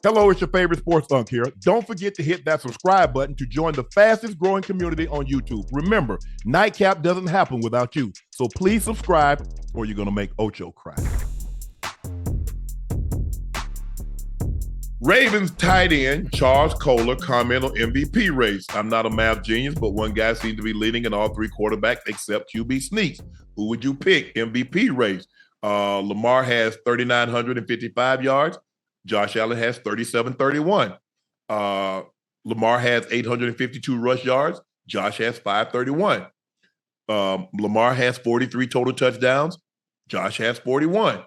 Hello, it's your favorite sports Unc here. Don't forget to hit that subscribe button to join the fastest growing community on YouTube. Remember, Nightcap doesn't happen without you. So please subscribe or you're going to make Ocho cry. Ravens tight end Charles Kolar comment on MVP race. I'm not a math genius, but one guy seems to be leading in all three quarterbacks except QB sneaks. Who would you pick? MVP race. Lamar has 3,955 yards. Josh Allen has 3,731. Lamar has 852 rush yards. Josh has 531. Lamar has 43 total touchdowns. Josh has 41.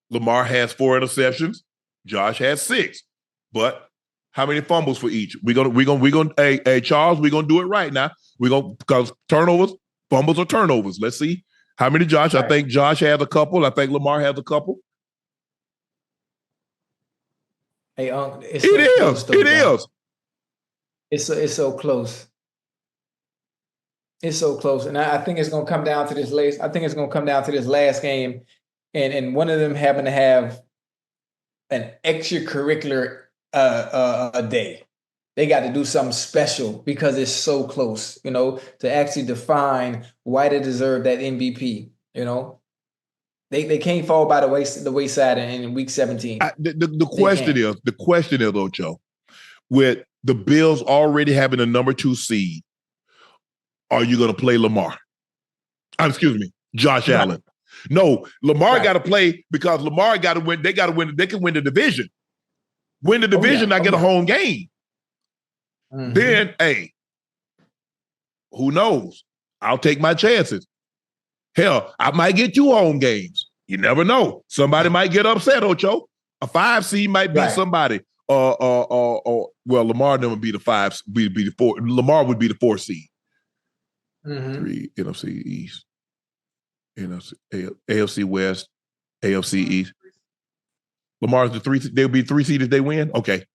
Lamar has 4 interceptions. Josh has 6. But how many fumbles for each? We're gonna. Hey Charles, we're gonna do it right now. Because turnovers, fumbles or turnovers. Let's see. How many, Josh? Right. I think Josh has a couple. I think Lamar has a couple. Hey, Unc, it is. It's so close. It's so close, and I think it's going to come down to this last. I think it's going to come down to this last game, and one of them having to have an extracurricular day. They got to do something special because it's so close, to actually define why they deserve that MVP. They can't fall by the wayside in week 17. The question is, Ocho, with the Bills already having a number 2 seed, are you going to play Lamar? Josh Allen. No, Lamar got to play because Lamar got to win. They got to win. They can win the division. Win the division, get a home game. Mm-hmm. Then, hey, who knows? I'll take my chances. Hell, I might get 2 home games. You never know. Somebody might get upset, Ocho. A 5 seed might beat somebody. Well, Lamar never be the 5. Be the 4. Lamar would be the 4 seed. Mm-hmm. 3 NFC East, AFC West, AFC East. Lamar's the 3. They'll be 3 seed if they win. Okay.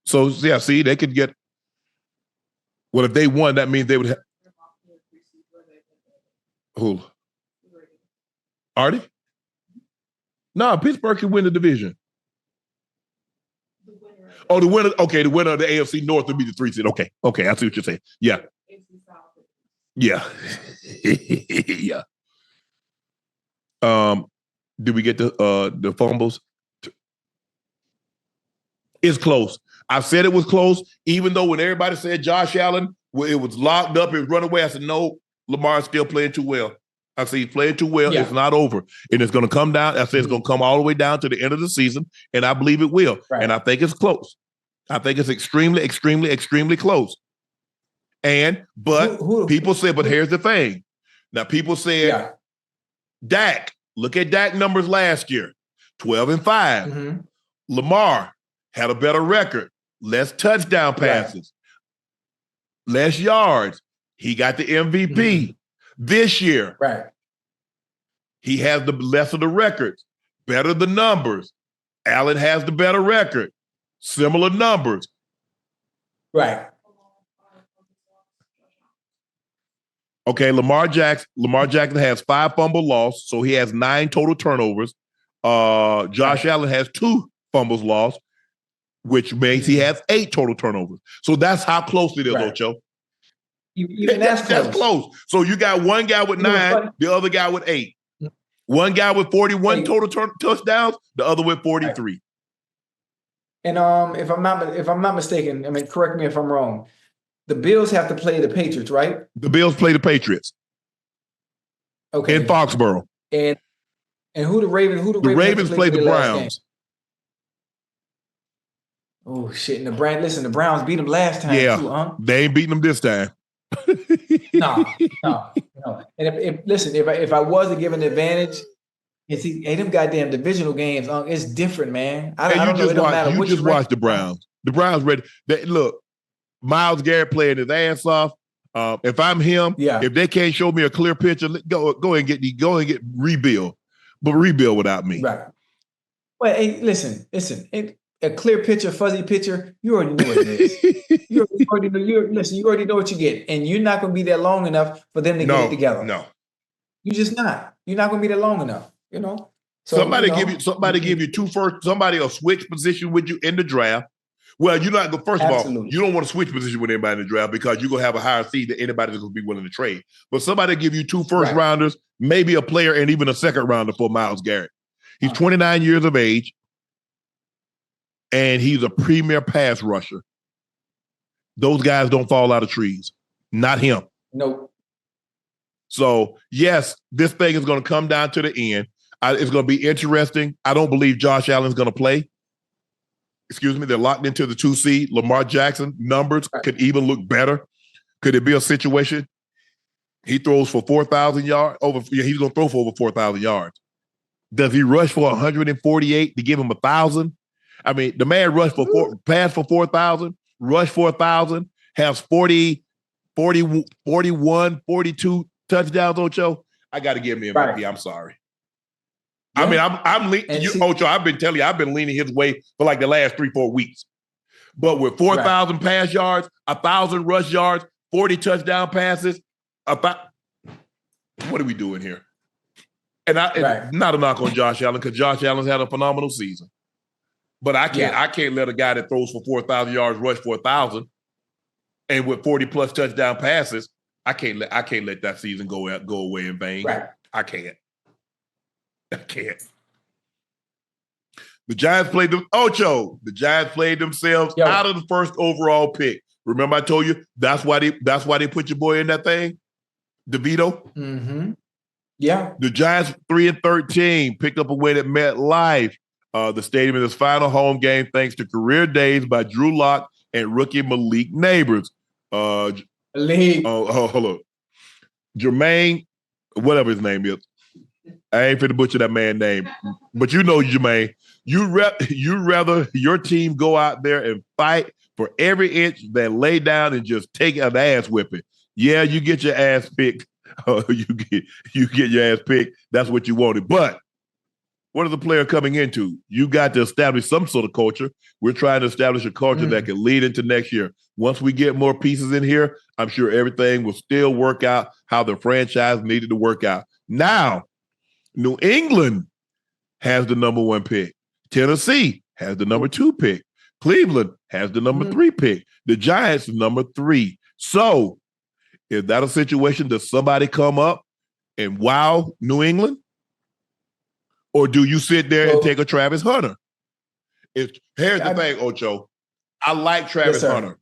So yeah, see, they could get. Well, if they won, that means they would have. Who? Artie? No, Pittsburgh can win the division. The winner. Okay, the winner of the AFC North would be the 3 seed. Okay, I see what you're saying. Yeah. Yeah. Yeah. Did we get the fumbles? It's close. I've said it was close, even though when everybody said Josh Allen, it was locked up, it was run away. I said, no, Lamar's still playing too well. I said, he's playing too well. Yeah. It's not over. And it's going to come down. I said, it's going to come all the way down to the end of the season. And I believe it will. Right. And I think it's close. I think it's extremely, extremely, extremely close. But people say, but here's the thing. Now, people said, Dak, look at Dak numbers last year, 12-5. Mm-hmm. Lamar had a better record, less touchdown passes, less yards. He got the MVP this year. Right. He has the less of the records, better the numbers. Allen has the better record, similar numbers. Right. Okay, Lamar Jackson has 5 fumble loss, so he has 9 total turnovers. Josh Allen has 2 fumbles lost, which means he has 8 total turnovers. So that's how close it is, Ocho. Even that's close. So you got one guy with 9, the other guy with 8. One guy with 41 total touchdowns, the other with 43. Right. And if I'm not mistaken, I mean, correct me if I'm wrong. The Bills have to play the Patriots, right? The Bills play the Patriots. Okay. In Foxborough. And who the Ravens? The Ravens play the Browns. Oh shit! And the Browns beat them last time too, huh? They ain't beating them this time. No. And if I wasn't given the advantage, them goddamn divisional games, it's different, man. I don't know. It don't matter. You just watch the Browns. The Browns ready. Look, Myles Garrett playing his ass off. If I'm him, if they can't show me a clear picture, go and get rebuild, but rebuild without me. Right. Well, hey, listen. A clear picture, fuzzy picture, you already know what it is. you already know what you get. And you're not going to be there long enough for them to get it together. No. You're just not. You're not going to be there long enough, So somebody give you two first, somebody will switch position with you in the draft. Well, you're not going. First of all, you don't want to switch position with anybody in the draft because you're gonna have a higher seed than anybody that's gonna be willing to trade. But somebody give you two first rounders, maybe a player, and even a second rounder for Myles Garrett. He's 29 years of age, and he's a premier pass rusher. Those guys don't fall out of trees. Not him. Nope. So yes, this thing is going to come down to the end. It's going to be interesting. I don't believe Josh Allen's going to play. Excuse me, they're locked into the 2 seed. Lamar Jackson numbers could even look better. Could it be a situation he throws for 4,000 yards? He's going to throw for over 4,000 yards. Does he rush for 148 to give him 1,000? I mean, the man rushed for pass for 4,000, rush for 1,000, has 41, 42 touchdowns, Ocho. I got to give him MVP. Right. I'm sorry. Yeah. I mean, I'm leaning. Ocho, I've been telling you, I've been leaning his way for like the last 3-4 weeks. But with 4,000 pass yards, 1,000 rush yards, 40 touchdown passes, what are we doing here? And not a knock on Josh Allen because Josh Allen's had a phenomenal season. But I can't let a guy that throws for 4,000 yards rush for 1,000, and with 40 plus touchdown passes, I can't let that season go away in vain. Right. I can't. The Giants played The Giants played themselves out of the first overall pick. Remember, I told you that's why they put your boy in that thing, DeVito. Mm-hmm. Yeah. The Giants 3-13 picked up a win at MetLife. The stadium in his final home game, thanks to career days by Drew Lock and rookie Malik Neighbors. Hold on. Jermaine, whatever his name is. I ain't finna butcher that man's name, but you know Jermaine. You rather your team go out there and fight for every inch than lay down and just take an ass whipping. Yeah, you get your ass picked. You get your ass picked. That's what you wanted. But what is the player coming into? You got to establish some sort of culture. We're trying to establish a culture that can lead into next year. Once we get more pieces in here, I'm sure everything will still work out how the franchise needed to work out. Now, New England has the number 1 pick. Tennessee has the number 2 pick. Cleveland has the number 3 pick. The Giants, number 3. So, is that a situation? Does somebody come up and wow New England? Or do you sit there and take a Travis Hunter? Here's the thing, Ocho. I like Travis Hunter,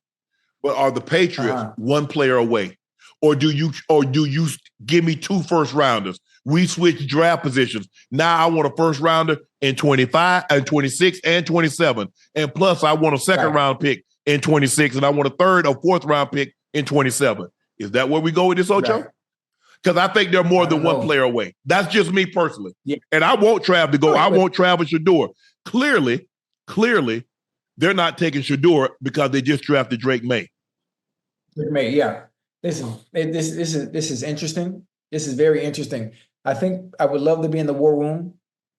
but are the Patriots one player away? Or do you give me 2 first rounders? We switch draft positions. Now I want a first rounder in 25 and 26 and 27. And plus I want a second round pick in 26 and I want a third or fourth round pick in 27. Is that where we go with this, Ocho? Because I think they're more than one player away. That's just me personally. Yeah. And I want Trav to go. I want Travis Shador. Clearly, they're not taking Shador because they just drafted Drake May. Drake May, yeah. Listen, this is interesting. This is very interesting. I think I would love to be in the war room.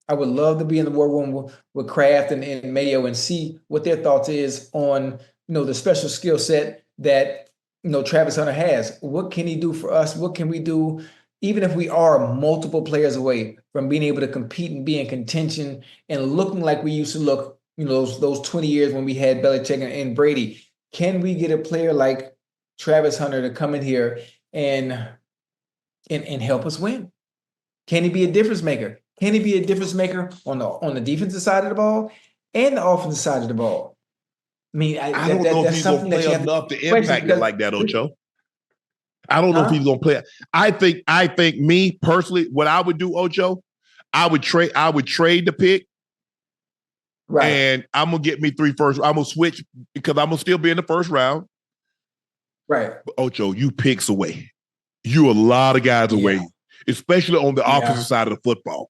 I would love to be in the war room with Kraft and Mayo and see what their thoughts is on, the special skill set that, Travis Hunter has. What can he do for us? What can we do, even if we are multiple players away from being able to compete and be in contention and looking like we used to look, those 20 years when we had Belichick and Brady? Can we get a player like Travis Hunter to come in here and help us win? Can he be a difference maker? Can he be a difference maker on the defensive side of the ball and the offensive side of the ball? I mean, I don't know if he's going to play enough to impact it like that, Ocho. I don't know if he's going to play. I think me personally, what I would do, Ocho, I would trade the pick. Right. And I'm going to get me 3 first. I'm going to switch because I'm going to still be in the first round. Right. But Ocho, you picks away. You a lot of guys away, especially on the offensive side of the football.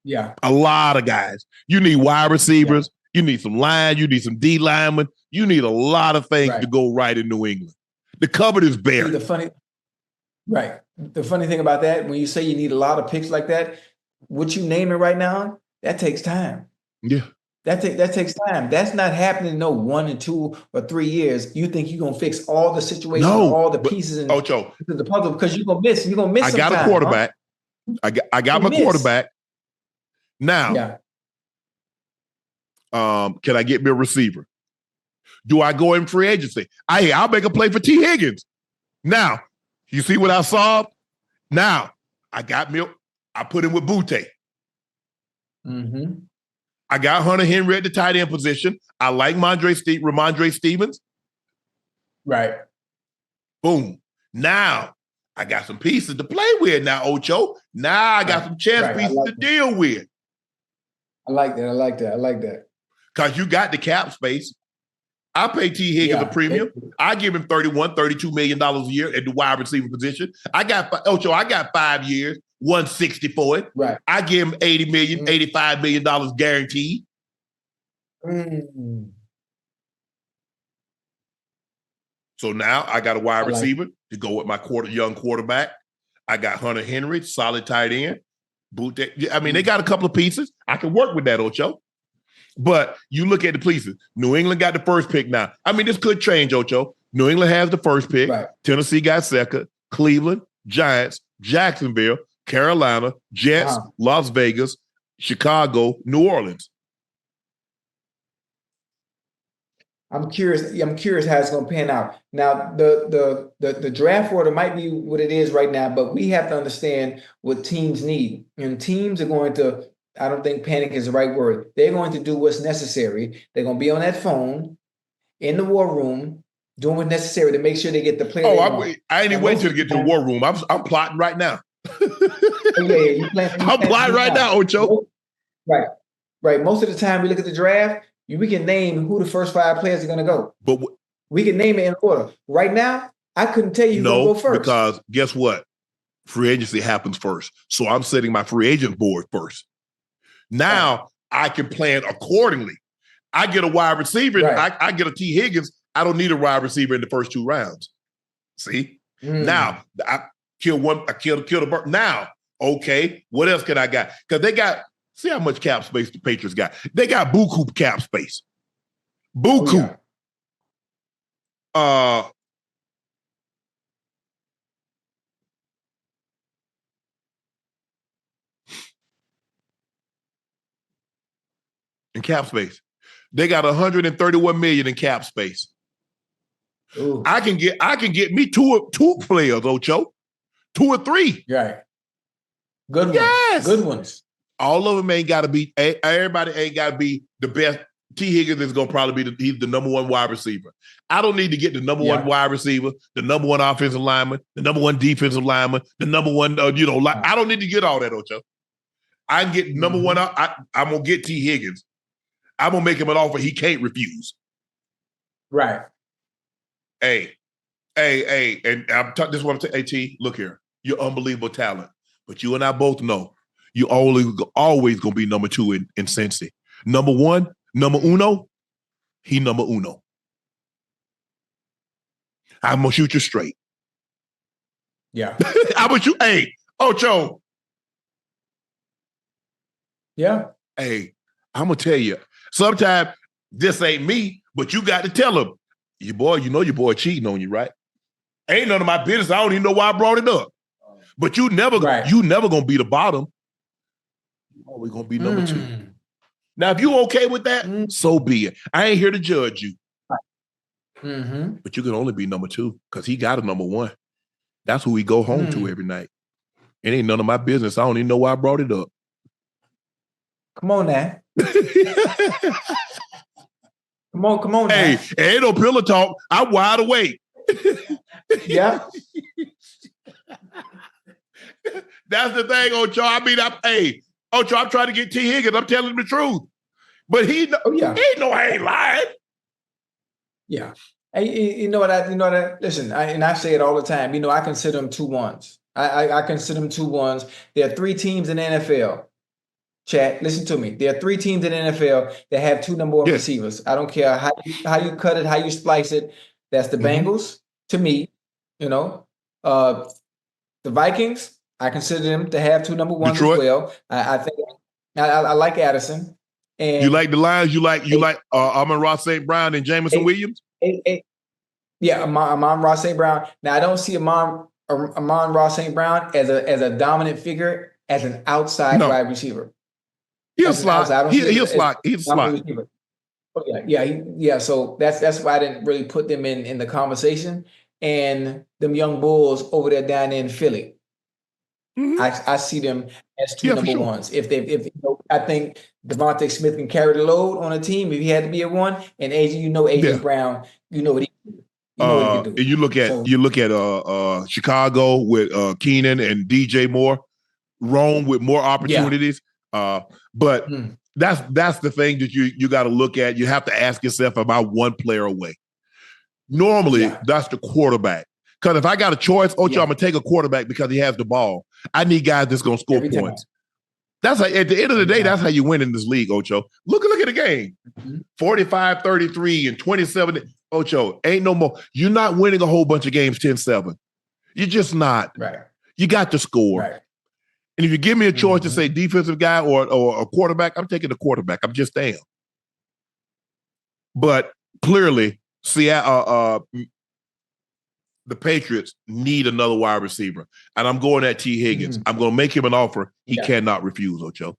Yeah. A lot of guys. You need wide receivers. Yeah. You need some line. You need some D linemen. You need a lot of things to go right in New England. The cupboard is bare. The funny thing about that, when you say you need a lot of picks like that, what you naming right now, that takes time. Yeah. That takes time. That's not happening in 1 and 2 or 3 years. You think you're gonna fix all the situations, all the pieces in the puzzle because you're gonna miss. You're gonna miss. I got a quarterback. I got my quarterback. Now, can I get me a receiver? Do I go in free agency? I'll make a play for T. Higgins. Now, you see what I saw? Now, I put him with Butte. Mm-hmm. I got Hunter Henry at the tight end position. I like Ramondre Stevens. Right. Boom. Now, I got some pieces to play with now, Ocho. Now I got some chess pieces to deal with. I like that. Because you got the cap space. I pay T. Higgins a premium. I give him $32 million a year at the wide receiver position. I got 5 years, 160 for it. Right. I give him $80 million, $85 million guaranteed. So now I got a wide receiver to go with my young quarterback. I got Hunter Henry, solid tight end. They got a couple of pieces. I can work with that, Ocho. But you look at the pieces. New England got the first pick now. This could change, Ocho. New England has the first pick. Right. Tennessee got second. Cleveland, Giants, Jacksonville, Carolina, Jets, Las Vegas, Chicago, New Orleans. I'm curious how it's going to pan out. Now, the draft order might be what it is right now, but we have to understand what teams need. And teams are going to, I don't think panic is the right word. They're going to do what's necessary. They're going to be on that phone in the war room doing what's necessary to make sure they get the player. I ain't even waiting till to get to the war room. I'm plotting right now. I'm plotting right now, Ocho. Right. Most of the time we look at the draft, we can name who the first 5 players are going to go. But we can name it in order. Right now, I couldn't tell you who's going to go first. Because guess what? Free agency happens first. So I'm setting my free agent board first. Now I can plan accordingly. I get a wide receiver. I get a T. Higgins. I don't need a wide receiver in the first 2 rounds. See? Now I kill one. I kill the bird. Now, okay, what else can I got? Because they got. See how much cap space the Patriots got. They got buku cap space. Buku. In cap space. They got $131 million in cap space. Ooh. I can get me two players, Ocho. 2 or 3. Right. Good ones. Yes. Good ones. All of them ain't got to be, everybody ain't got to be the best. T. Higgins is going to probably be he's the number 1 wide receiver. I don't need to get the number 1 wide receiver, the number 1 offensive lineman, the number 1 defensive lineman, the number 1, I don't need to get all that, Ocho. I can get number 1, I'm going to get T. Higgins. I'm going to make him an offer he can't refuse. Right. Hey, and this is what I'm saying. Hey, T, look here. You're unbelievable talent. But you and I both know you always going to be number 2 in Cincy. Number 1, number uno, he number uno. I'm going to shoot you straight. Yeah. I'm going to shoot. Hey, Ocho. Yeah. Hey, I'm going to tell you, sometimes this ain't me, but you got to tell him, your boy cheating on you, right? Ain't none of my business. I don't even know why I brought it up. But you never gonna be the bottom. You always gonna be number 2. Now, if you okay with that, so be it. I ain't here to judge you. But you can only be number 2 because he got a number 1. That's who we go home to every night. It ain't none of my business. I don't even know why I brought it up. Come on now. Come on. Hey, ain't no pillow talk. I'm wide awake. Yeah. That's the thing, Ocho. Ocho, I'm trying to get T. Higgins. I'm telling him the truth. But he know I ain't lying. Yeah. Hey, you know what? Listen, I say it all the time. I consider them 2 1s. I consider them 2 1s. There are 3 teams in the NFL. Chad, listen to me. There are 3 teams in the NFL that have 2 number 1 receivers. I don't care how you cut it, how you splice it. That's the Bengals, to me. The Vikings, I consider them to have 2 number 1s Detroit. As well. I think I like Addison. And you like the Lions? You like Amon-Ra St. Brown and Jameson Williams? Yeah, Amon-Ra St. Brown. Now I don't see Amon-Ra St. Brown as a dominant figure as an outside wide receiver. He'll as an outside. I slot. don't see him He'll as slot. He'll a slot. receiver. Oh, yeah. So that's why I didn't really put them in the conversation. And them young bulls over there down in Philly, I see them as two number ones. If I think Devontae Smith can carry the load on a team if he had to be a one, and AJ Brown, you know what he can do. You know what he can do. And you look at Chicago with Keenan and DJ Moore, Rome with more opportunities. But that's the thing that you got to look at. You have to ask yourself, am I one player away? Normally, that's the quarterback. Because if I got a choice, Ocho, I'm gonna take a quarterback because he has the ball. I need guys that's gonna score points. That's how, at the end of the day, that's how you win in this league, Ocho. Look at the game. 45-33 and 27. Ocho, ain't no more. You're not winning a whole bunch of games 10-7. You're just not. Right. You got to score. Right. And if you give me a choice to say defensive guy or a quarterback, I'm taking the quarterback. I'm just damn. But clearly, Seattle, the Patriots need another wide receiver. And I'm going at T. Higgins. I'm going to make him an offer he cannot refuse, Ocho.